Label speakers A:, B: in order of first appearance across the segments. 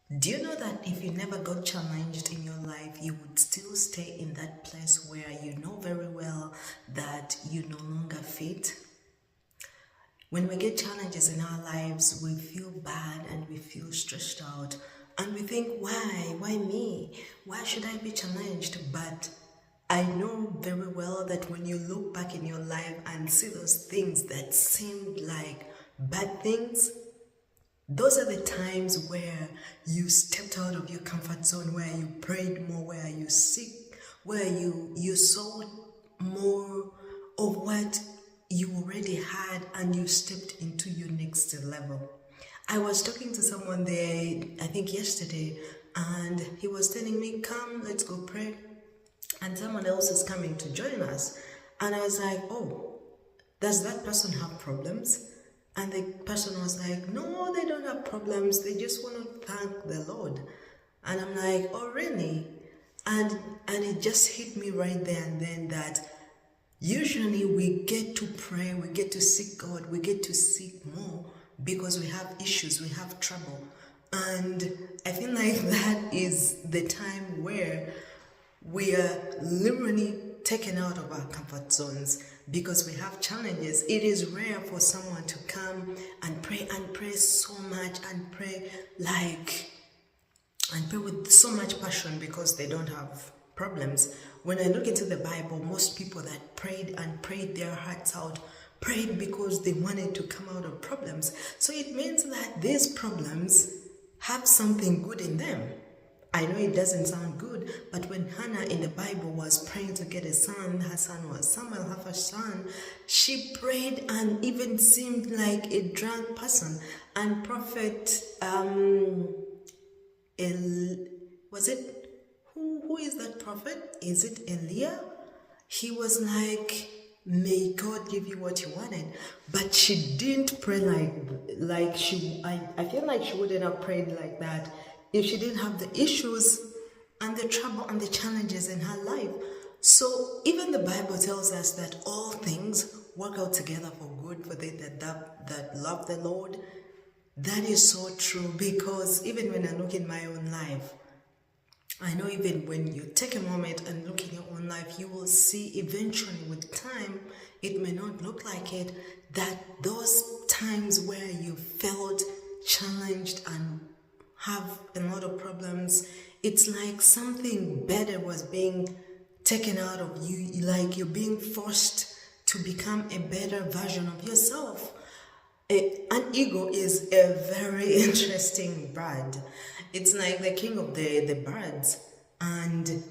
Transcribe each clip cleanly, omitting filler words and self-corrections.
A: Do you know that if you never got challenged in your life, you would still stay in that place where you know very well that you no longer fit? When we get challenges in our lives, we feel bad and we feel stressed out. And we think, why? Why me? Why should I be challenged? But I know very well that when you look back in your life and see those things that seemed like bad things, those are the times where you stepped out of your comfort zone, where you prayed more, where you seek, where you saw more of what you already had and you stepped into your next level. I was talking to someone there, I think yesterday, and he was telling me, come, let's go pray. And someone else is coming to join us. And I was like, oh, does that person have problems? And the person was like, no, they don't have problems. They just want to thank the Lord. And I'm like, oh, really? And it just hit me right there and then that usually we get to pray, we get to seek God, we get to seek more because we have issues, we have trouble. And I feel like that is the time where we are literally taken out of our comfort zones because we have challenges. It is rare for someone to come and pray so much and pray with so much passion because they don't have problems. When I look into the Bible, most people that prayed their hearts out prayed because they wanted to come out of problems. So it means that these problems have something good in them. I know it doesn't sound good, but when Hannah in the Bible was praying to get a son, her son was Samuel, her first son, she prayed and even seemed like a drunk person. And prophet, was it, who is that prophet? Is it Elijah? He was like, may God give you what you wanted. But she didn't pray like she, I feel like she wouldn't have prayed like that if she didn't have the issues and the trouble and the challenges in her life. So even the Bible tells us that all things work out together for good for they that love the Lord. That is so true, because even when I look in my own life, I know even when you take a moment and look in your own life, you will see eventually with time, it may not look like it, that those times where you felt challenged and have a lot of problems, it's like something better was being taken out of you, like you're being forced to become a better version of yourself. An ego is a very interesting bird. It's like the king of the birds. And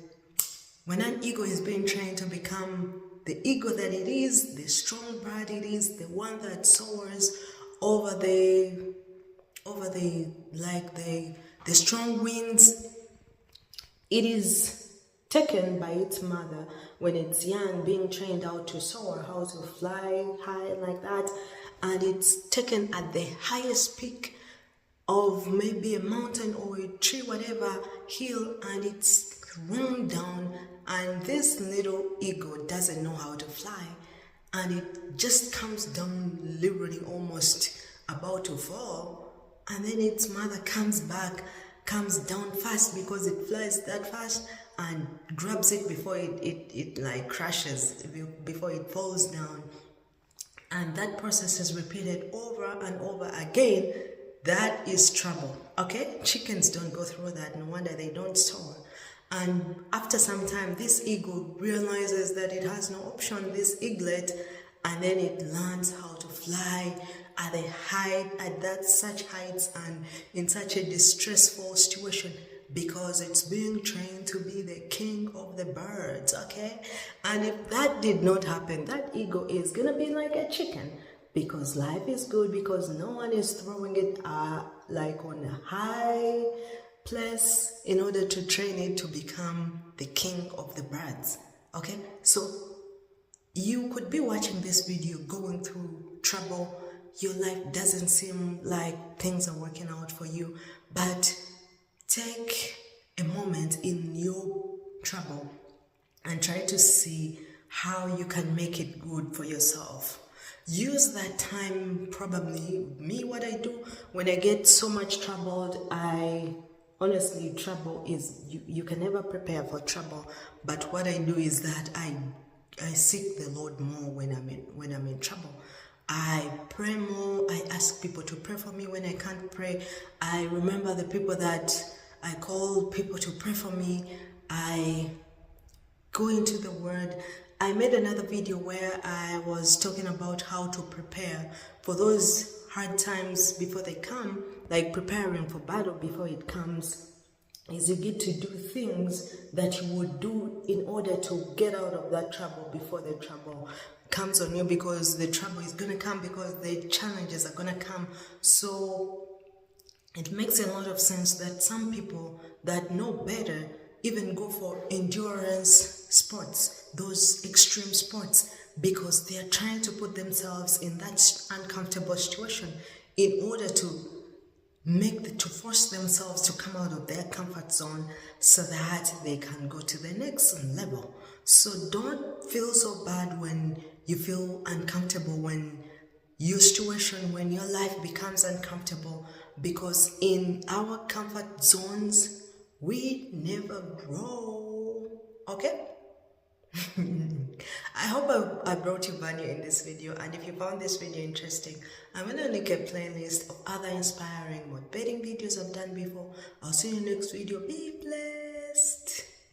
A: when an ego is being trained to become the ego that it is, the strong bird it is, the one that soars over the strong winds, it is taken by its mother when it's young, being trained how to soar, how to fly high like that, and it's taken at the highest peak of maybe a mountain or a tree, whatever hill, and it's thrown down, and this little ego doesn't know how to fly, and it just comes down literally almost about to fall. And then its mother comes down fast because it flies that fast and grabs it before it like crashes, before it falls down. And that process is repeated over and over again. That is trouble, okay? Chickens don't go through that. No wonder they don't soar. And after some time, this ego realizes that it has no option, this eaglet, and then it learns how to fly at a height, such heights and in such a distressful situation, because it's being trained to be the king of the birds, okay? And if that did not happen, that ego is gonna be like a chicken, because life is good, because no one is throwing it like on a high place in order to train it to become the king of the birds, okay? So you could be watching this video going through trouble. Your life doesn't seem like things are working out for you, but take a moment in your trouble and try to see how you can make it good for yourself. Use that time. Probably me, what I do when I get so much troubled, I honestly, trouble is, you can never prepare for trouble. But what I do is that I seek the Lord more when I'm in trouble. I pray more. I ask people to pray for me when I can't pray. I remember the people that I call people to pray for me. I go into the word. I made another video where I was talking about how to prepare for those hard times before they come, like preparing for battle before it comes. Is you get to do things that you would do in order to get out of that trouble before the trouble comes on you, because the trouble is going to come, because the challenges are going to come. So it makes a lot of sense that some people that know better even go for endurance sports, those extreme sports, because they are trying to put themselves in that uncomfortable situation in order to to force themselves to come out of their comfort zone so that they can go to the next level. So don't feel so bad when you feel uncomfortable, when your situation, when your life becomes uncomfortable, because in our comfort zones, we never grow. Okay? I hope I brought you value in this video, and if you found this video interesting, I'm going to link a playlist of other inspiring motivating videos I've done before. I'll see you in the next video. Be blessed.